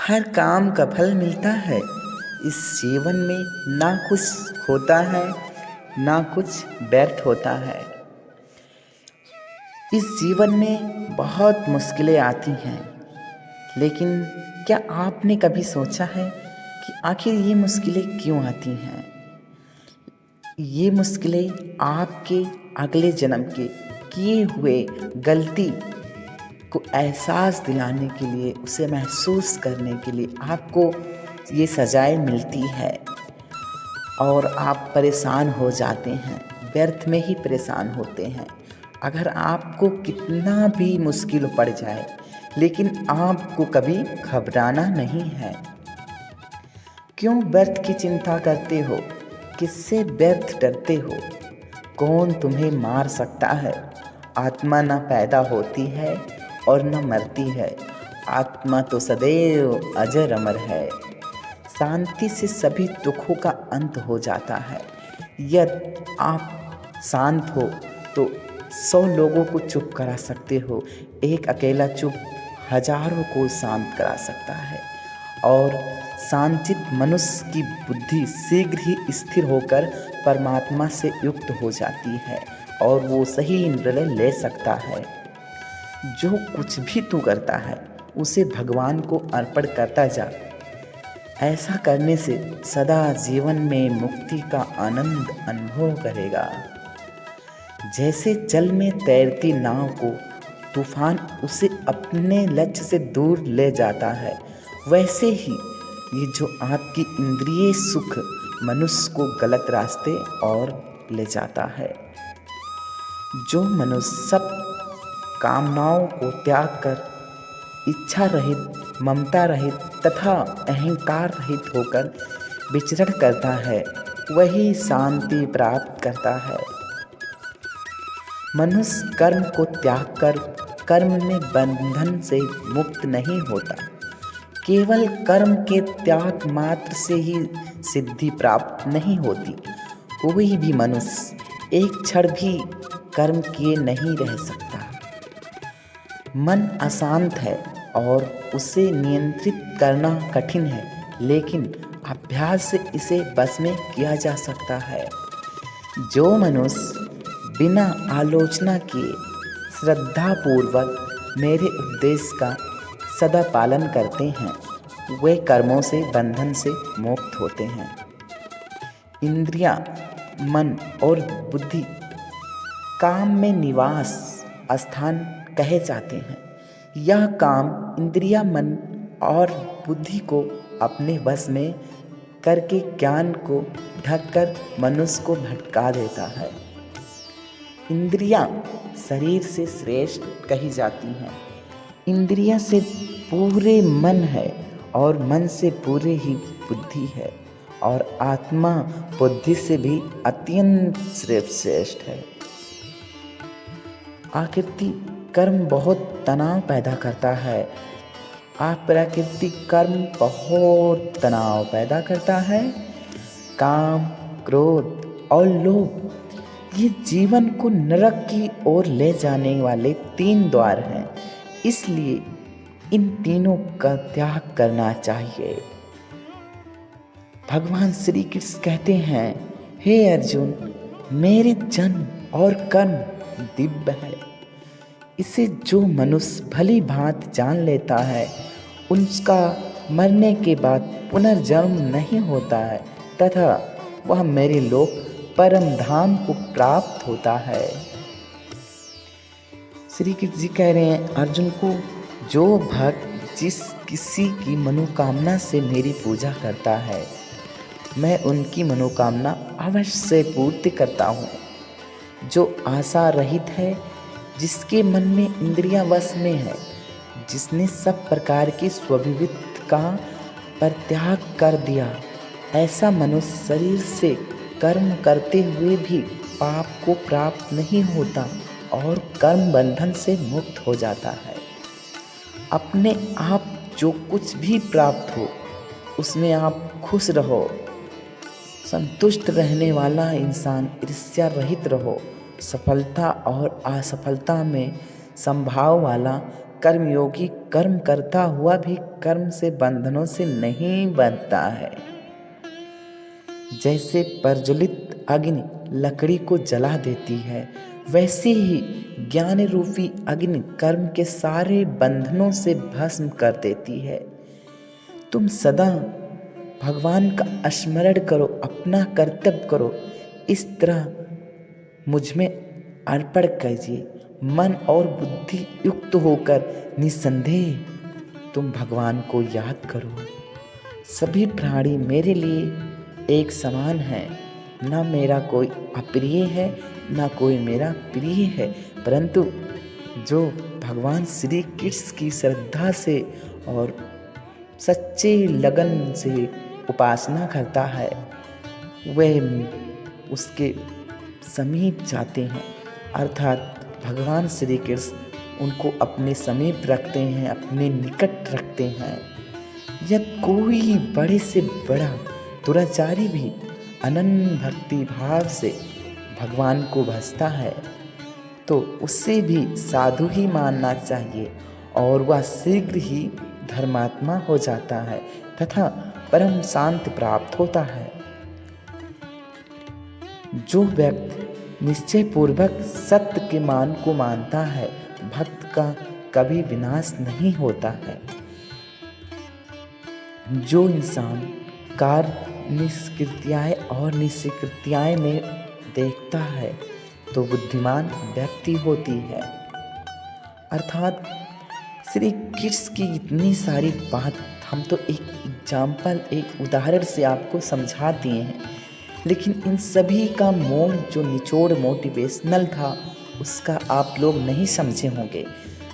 हर काम का फल मिलता है। इस जीवन में ना कुछ होता है ना कुछ व्यर्थ होता है। इस जीवन में बहुत मुश्किलें आती हैं, लेकिन क्या आपने कभी सोचा है कि आखिर ये मुश्किलें क्यों आती हैं? ये मुश्किलें आपके अगले जन्म के किए हुए गलती को एहसास दिलाने के लिए, उसे महसूस करने के लिए आपको ये सजाएं मिलती है और आप परेशान हो जाते हैं, व्यर्थ में ही परेशान होते हैं। अगर आपको कितना भी मुश्किल पड़ जाए, लेकिन आपको कभी घबराना नहीं है। क्यों व्यर्थ की चिंता करते हो? किससे व्यर्थ डरते हो? कौन तुम्हें मार सकता है? आत्मा न पैदा होती है और न मरती है। आत्मा तो सदैव अजर अमर है। शांति से सभी दुखों का अंत हो जाता है। यदि आप शांत हो तो 100 लोगों को चुप करा सकते हो। एक अकेला चुप हजारों को शांत करा सकता है। और शांतित मनुष्य की बुद्धि शीघ्र ही स्थिर होकर परमात्मा से युक्त हो जाती है और वो सही निर्णय ले सकता है। जो कुछ भी तू करता है उसे भगवान को अर्पण करता जा। ऐसा करने से सदा जीवन में मुक्ति का आनंद अनुभव करेगा। जैसे जल में तैरती नाव को तूफान उसे अपने लक्ष्य से दूर ले जाता है, वैसे ही ये जो आपकी इंद्रिय सुख मनुष्य को गलत रास्ते और ले जाता है। जो मनुष्य सब कामनाओं को त्याग कर इच्छा रहित, ममता रहित तथा अहंकार रहित होकर विचरण करता है, वही शांति प्राप्त करता है। मनुष्य कर्म को त्याग कर कर्म में बंधन से मुक्त नहीं होता। केवल कर्म के त्याग मात्र से ही सिद्धि प्राप्त नहीं होती। कोई भी मनुष्य एक क्षण भी कर्म किए नहीं रह सकता। मन अशांत है और उसे नियंत्रित करना कठिन है, लेकिन अभ्यास से इसे बस में किया जा सकता है। जो मनुष्य बिना आलोचना किए श्रद्धापूर्वक मेरे उपदेश का सदा पालन करते हैं, वे कर्मों से बंधन से मुक्त होते हैं। इंद्रियां, मन और बुद्धि काम में निवास स्थान कहे जाते हैं। यह काम इंद्रिया, मन और बुद्धि को अपने वश में करके ज्ञान को ढककर मनुष्य को भटका देता है। इंद्रियां शरीर से श्रेष्ठ कही जाती हैं। इंद्रियां से पूरे मन है और मन से पूरे ही बुद्धि है, और आत्मा बुद्धि से भी अत्यंत श्रेष्ठ है। आकृति कर्म बहुत तनाव पैदा करता है। अप्राकृतिक कर्म बहुत तनाव पैदा करता है। काम, क्रोध और लोभ ये जीवन को नरक की ओर ले जाने वाले 3 द्वार हैं। इसलिए इन तीनों का त्याग करना चाहिए। भगवान श्री कृष्ण कहते हैं, हे अर्जुन, मेरे जन्म और कर्म दिव्य है। इसे जो मनुष्य भली भांति जान लेता है, उसका मरने के बाद पुनर्जन्म नहीं होता है तथा वह मेरे लोक परम धाम को प्राप्त होता है। श्री कृष्ण जी कह रहे हैं अर्जुन को, जो भक्त जिस किसी की मनोकामना से मेरी पूजा करता है, मैं उनकी मनोकामना अवश्य पूर्ति करता हूँ। जो आशा रहित है, जिसके मन में इंद्रियां वश में है, जिसने सब प्रकार की स्वभिवृत्ति का परित्याग कर दिया, ऐसा मनुष्य शरीर से कर्म करते हुए भी पाप को प्राप्त नहीं होता और कर्म बंधन से मुक्त हो जाता है। अपने आप जो कुछ भी प्राप्त हो उसमें आप खुश रहो। संतुष्ट रहने वाला इंसान ईर्ष्या रहित रहो। सफलता और असफलता में संभाव वाला कर्मयोगी कर्म करता हुआ भी कर्म से बंधनों से नहीं बंधता है। जैसे प्रज्वलित अग्नि लकड़ी को जला देती है, वैसे ही ज्ञान रूपी अग्नि कर्म के सारे बंधनों से भस्म कर देती है। तुम सदा भगवान का स्मरण करो, अपना कर्तव्य करो, इस तरह मुझ में अर्पण कीजिए। मन और बुद्धि युक्त होकर निसंदेह तुम भगवान को याद करो। सभी प्राणी मेरे लिए एक समान है, न मेरा कोई अप्रिय है न कोई मेरा प्रिय है, परंतु जो भगवान श्री कृष्ण की श्रद्धा से और सच्चे लगन से उपासना करता है वह उसके समीप जाते हैं, अर्थात भगवान श्री कृष्ण उनको अपने समीप रखते हैं, अपने निकट रखते हैं। यदि कोई बड़े से बड़ा दुराचारी भी अनन्य भक्ति भाव से भगवान को भजता है तो उसे भी साधु ही मानना चाहिए और वह शीघ्र ही धर्मात्मा हो जाता है तथा परम शांति प्राप्त होता है। जो व्यक्ति निश्चय पूर्वक सत्य के मान को मानता है, भक्त का कभी विनाश नहीं होता है। जो इंसान कार्य निष्कृत्याय और निष्कृत्याय में देखता है तो बुद्धिमान व्यक्ति होती है। अर्थात श्री कृष्ण की इतनी सारी बात हम तो एक एग्जाम्पल, एक उदाहरण से आपको समझा दिए हैं, लेकिन इन सभी का मूल जो निचोड़ मोटिवेशनल था उसका आप लोग नहीं समझे होंगे,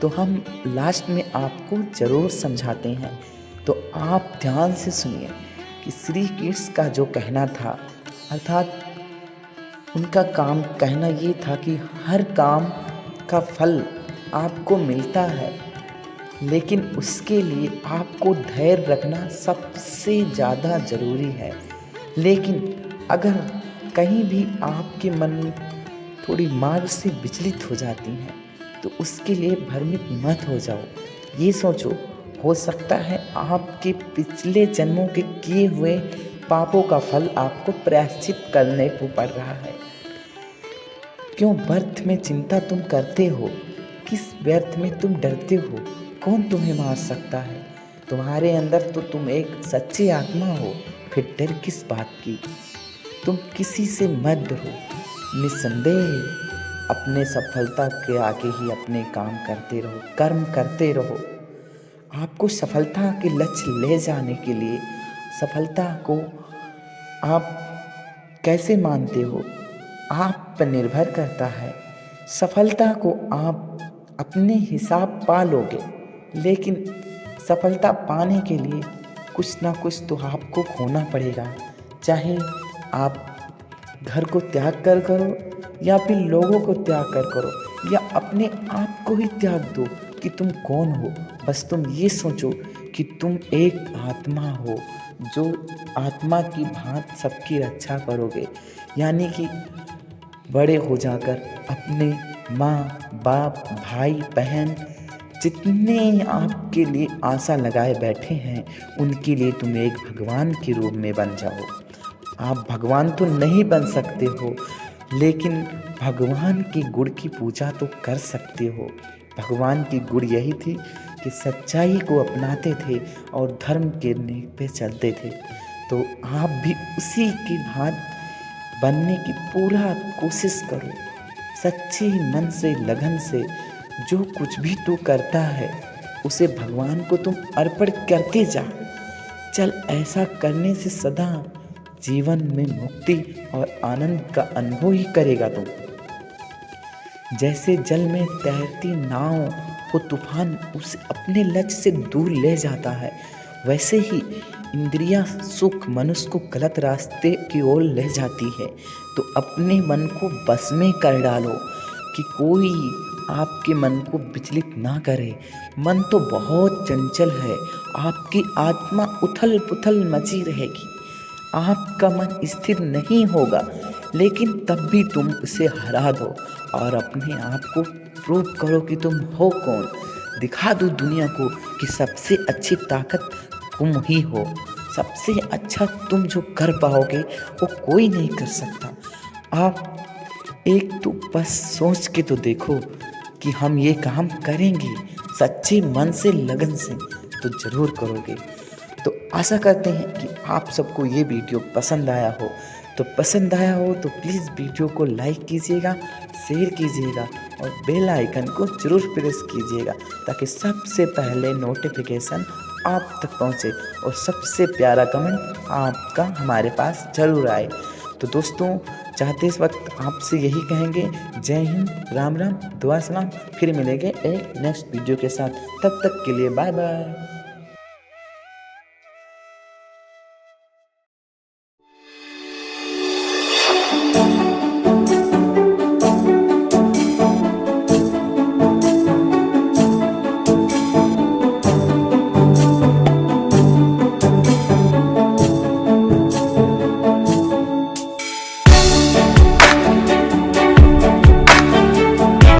तो हम लास्ट में आपको ज़रूर समझाते हैं। तो आप ध्यान से सुनिए कि श्री कृष्ण का जो कहना था, अर्थात उनका काम कहना ये था कि हर काम का फल आपको मिलता है, लेकिन उसके लिए आपको धैर्य रखना सबसे ज़्यादा ज़रूरी है। लेकिन अगर कहीं भी आपके मन थोड़ी मार्ग से विचलित हो जाती हैं तो उसके लिए भ्रमित मत हो जाओ। ये सोचो, हो सकता है आपके पिछले जन्मों के किए हुए पापों का फल आपको प्रायश्चित करने को पड़ रहा है। क्यों व्यर्थ में चिंता तुम करते हो? किस व्यर्थ में तुम डरते हो? कौन तुम्हें मार सकता है? तुम्हारे अंदर तो तुम एक सच्ची आत्मा हो, फिर डर किस बात की? तुम किसी से मत डरो, निस्संदेह अपने सफलता के आगे ही अपने काम करते रहो, कर्म करते रहो। आपको सफलता के लक्ष्य ले जाने के लिए सफलता को आप कैसे मानते हो आप पर निर्भर करता है। सफलता को आप अपने हिसाब पा लोगे, लेकिन सफलता पाने के लिए कुछ ना कुछ तो आपको खोना पड़ेगा। चाहे आप घर को त्याग कर करो या फिर लोगों को त्याग कर करो या अपने आप को ही त्याग दो कि तुम कौन हो। बस तुम ये सोचो कि तुम एक आत्मा हो जो आत्मा की भांति सबकी रक्षा करोगे, यानी कि बड़े हो जाकर अपने माँ बाप भाई बहन जितने आपके लिए आशा लगाए बैठे हैं उनके लिए तुम एक भगवान के रूप में बन जाओ। आप भगवान तो नहीं बन सकते हो, लेकिन भगवान के गुण की पूजा तो कर सकते हो। भगवान की गुण यही थी कि सच्चाई को अपनाते थे और धर्म के नेक पे चलते थे। तो आप भी उसी की भांति बनने की पूरा कोशिश करो, सच्चे मन से लगन से। जो कुछ भी तू करता है उसे भगवान को तुम अर्पण करते जा। चल, ऐसा करने से सदा जीवन में मुक्ति और आनंद का अनुभव ही करेगा तुम। जैसे जल में तैरती नाव को तूफान उसे अपने लक्ष्य से दूर ले जाता है, वैसे ही इंद्रियां सुख मनुष्य को गलत रास्ते की ओर ले जाती है। तो अपने मन को बस में कर डालो कि कोई आपके मन को विचलित ना करे। मन तो बहुत चंचल है, आपकी आत्मा उथल पुथल मची रहेगी, आपका मन स्थिर नहीं होगा, लेकिन तब भी तुम उसे हरा दो और अपने आप को प्रूव करो कि तुम हो कौन। दिखा दो दुनिया को कि सबसे अच्छी ताकत तुम ही हो। सबसे अच्छा तुम जो कर पाओगे वो कोई नहीं कर सकता। आप एक तो बस सोच के तो देखो कि हम ये काम करेंगे, सच्चे मन से लगन से तो ज़रूर करोगे। तो आशा करते हैं कि आप सबको ये वीडियो पसंद आया हो। तो पसंद आया हो तो प्लीज़ वीडियो को लाइक कीजिएगा, शेयर कीजिएगा और बेल आइकन को ज़रूर प्रेस कीजिएगा ताकि सबसे पहले नोटिफिकेशन आप तक पहुँचे और सबसे प्यारा कमेंट आपका हमारे पास ज़रूर आए। तो दोस्तों, चाहते इस वक्त आपसे यही कहेंगे, जय हिंद, राम राम, दुआ सलाम। फिर मिलेंगे एक नेक्स्ट वीडियो के साथ। तब तक के लिए बाय बाय।